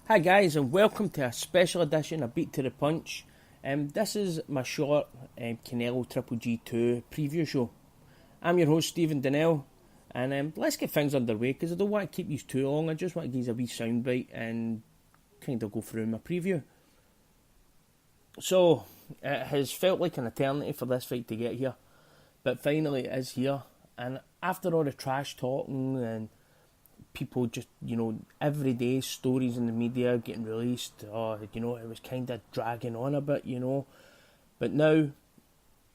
Hi guys, and welcome to a special edition of Beat to the Punch. This is my short Canelo Triple G2 preview show. I'm your host Stephen Donnell, and let's get things underway because I don't want to keep these too long. I just want to give you a wee soundbite and kind of go through my preview. So, it has felt like an eternity for this fight to get here, but finally it is here. And after all the trash talking and people just, everyday stories in the media getting released, it was kind of dragging on a bit, But now,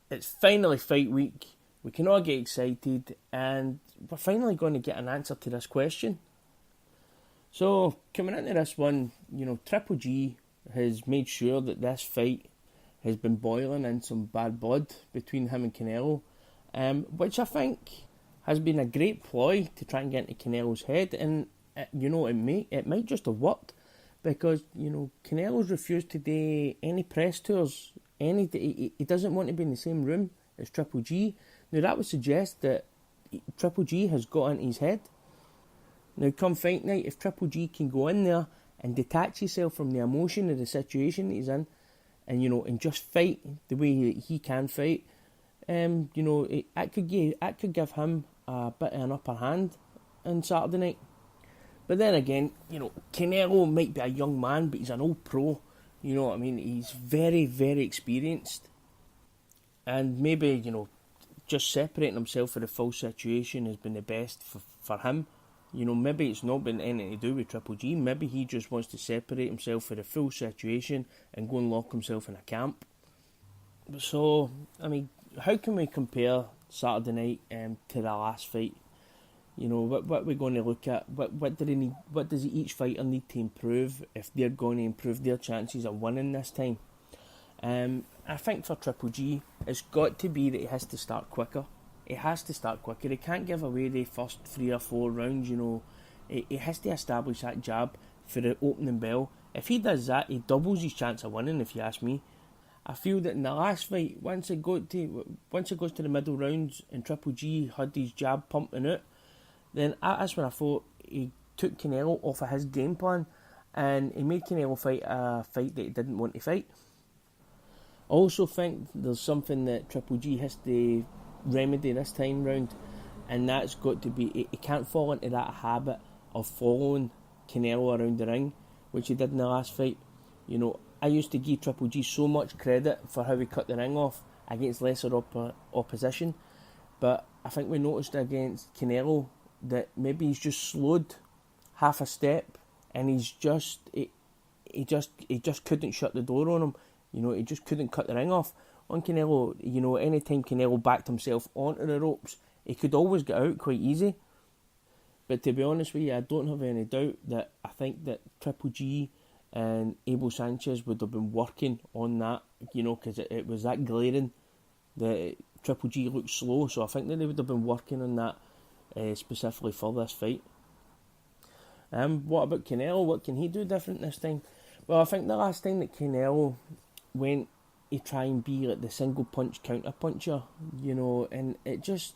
it's finally fight week, we can all get excited, and we're finally going to get an answer to this question. So, coming into this one, Triple G has made sure that this fight has been boiling in some bad blood between him and Canelo, which I think has been a great ploy to try and get into Canelo's head, and it might just have worked because Canelo's refused to do any press tours. He doesn't want to be in the same room as Triple G. Now that would suggest that Triple G has got into his head. Now come fight night, if Triple G can go in there and detach himself from the emotion of the situation that he's in, and just fight the way that he can fight, it could give him a bit of an upper hand on Saturday night. But then again, Canelo might be a young man, but he's an old pro. You know what I mean? He's very, very experienced. And maybe, just separating himself for the full situation has been the best for him. Maybe it's not been anything to do with Triple G. Maybe he just wants to separate himself for the full situation and go and lock himself in a camp. So, how can we compare Saturday night to the last fight? What we're going to look at. What do they need? What does each fighter need to improve if they're going to improve their chances of winning this time? I think for Triple G, it's got to be that he has to start quicker. He has to start quicker. He can't give away the first 3 or 4 rounds. He has to establish that jab for the opening bell. If he does that, he doubles his chance of winning. If you ask me. I feel that in the last fight, once it goes to the middle rounds and Triple G had his jab pumping out, then that's when I thought he took Canelo off of his game plan and he made Canelo fight a fight that he didn't want to fight. I also think there's something that Triple G has to remedy this time round, and that's got to be he can't fall into that habit of following Canelo around the ring, which he did in the last fight. I used to give Triple G so much credit for how he cut the ring off against lesser opposition, but I think we noticed against Canelo that maybe he's just slowed half a step, and he just couldn't shut the door on him. He just couldn't cut the ring off. On Canelo, anytime Canelo backed himself onto the ropes, he could always get out quite easy. But to be honest with you, I don't have any doubt that I think that Triple G and Abel Sanchez would have been working on that, because it was that glaring that Triple G looked slow. So I think that they would have been working on that specifically for this fight. What about Canelo? What can he do different this time? Well, I think the last time that Canelo went to try and be like the single punch counter puncher, and it just,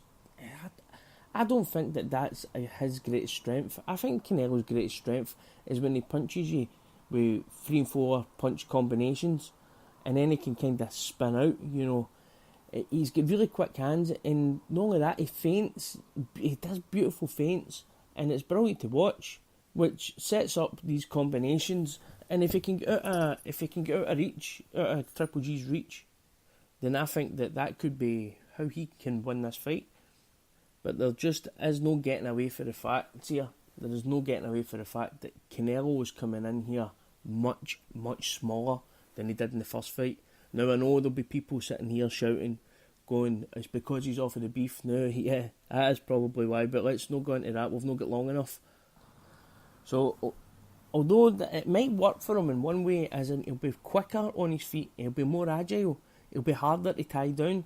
I don't think that that's his greatest strength. I think Canelo's greatest strength is when he punches you with 3 and 4 punch combinations, and then he can kind of spin out. He's got really quick hands, and not only that, he feints. He does beautiful feints, and it's brilliant to watch, which sets up these combinations. And if he can get out of reach, out of Triple G's reach, then I think that could be how he can win this fight. But there just is no getting away for the fact here. There is no getting away for the fact that Canelo was coming in here much, much smaller than he did in the first fight. Now I know there'll be people sitting here shouting, going, it's because he's off of the beef. No, yeah, that is probably why, but let's not go into that. We've not got long enough. So, although it might work for him in one way, as in he'll be quicker on his feet, he'll be more agile, he'll be harder to tie down,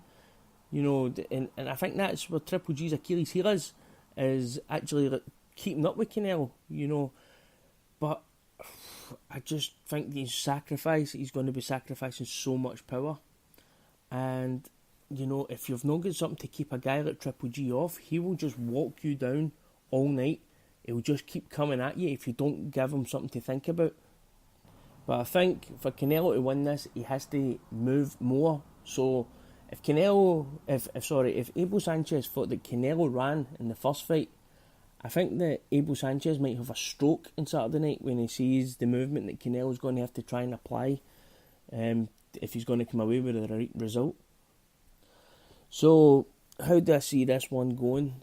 and I think that's where Triple G's Achilles heel is actually keeping up with Canelo, but I just think he's going to be sacrificing so much power, and if you've not got something to keep a guy like Triple G off, he will just walk you down all night. He'll just keep coming at you if you don't give him something to think about. But I think for Canelo to win this, he has to move more. So if Abel Sanchez thought that Canelo ran in the first fight, I think that Abel Sanchez might have a stroke on Saturday night when he sees the movement that Canelo's going to have to try and apply if he's going to come away with the right result. So how do I see this one going?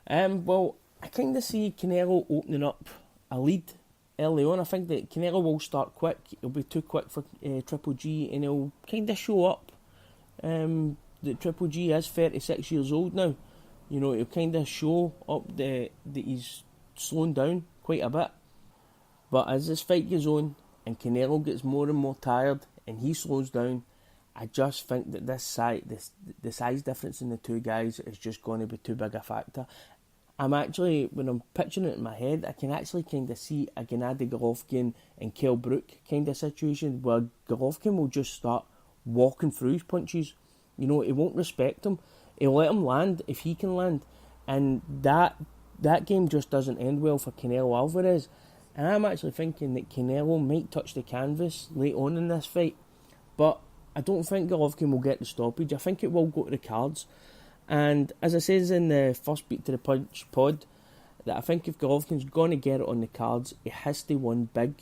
Well, I kind of see Canelo opening up a lead early on. I think that Canelo will start quick. It'll be too quick for Triple G, and he'll kind of show up that Triple G is 36 years old now. You know, he'll kind of show up that he's slowing down quite a bit. But as this fight goes on and Canelo gets more and more tired and he slows down, I just think that the size difference in the two guys is just going to be too big a factor. When I'm picturing it in my head, I can actually kind of see a Gennady Golovkin and Kell Brook kind of situation where Golovkin will just start walking through his punches. You know, he won't respect him. He'll let him land if he can land. And that game just doesn't end well for Canelo Alvarez. And I'm actually thinking that Canelo might touch the canvas late on in this fight. But I don't think Golovkin will get the stoppage. I think it will go to the cards. And as I says in the first Beat to the Punch pod, that I think if Golovkin's going to get it on the cards, he has to win big.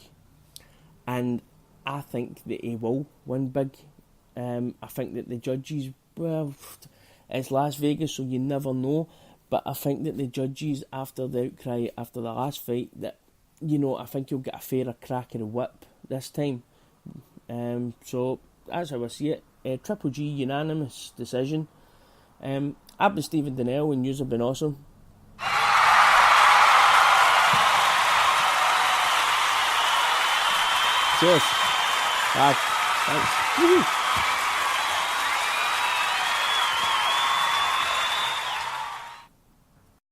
And I think that he will win big. I think that the judges, well, it's Las Vegas, so you never know. But I think that the judges, after the outcry after the last fight, that, you know, I think he'll get a fairer crack of the whip this time. So that's how I see it. Triple G unanimous decision. I've been Stephen Donnell and yous have been awesome. Cheers. Bye. Thanks. Woo-hoo.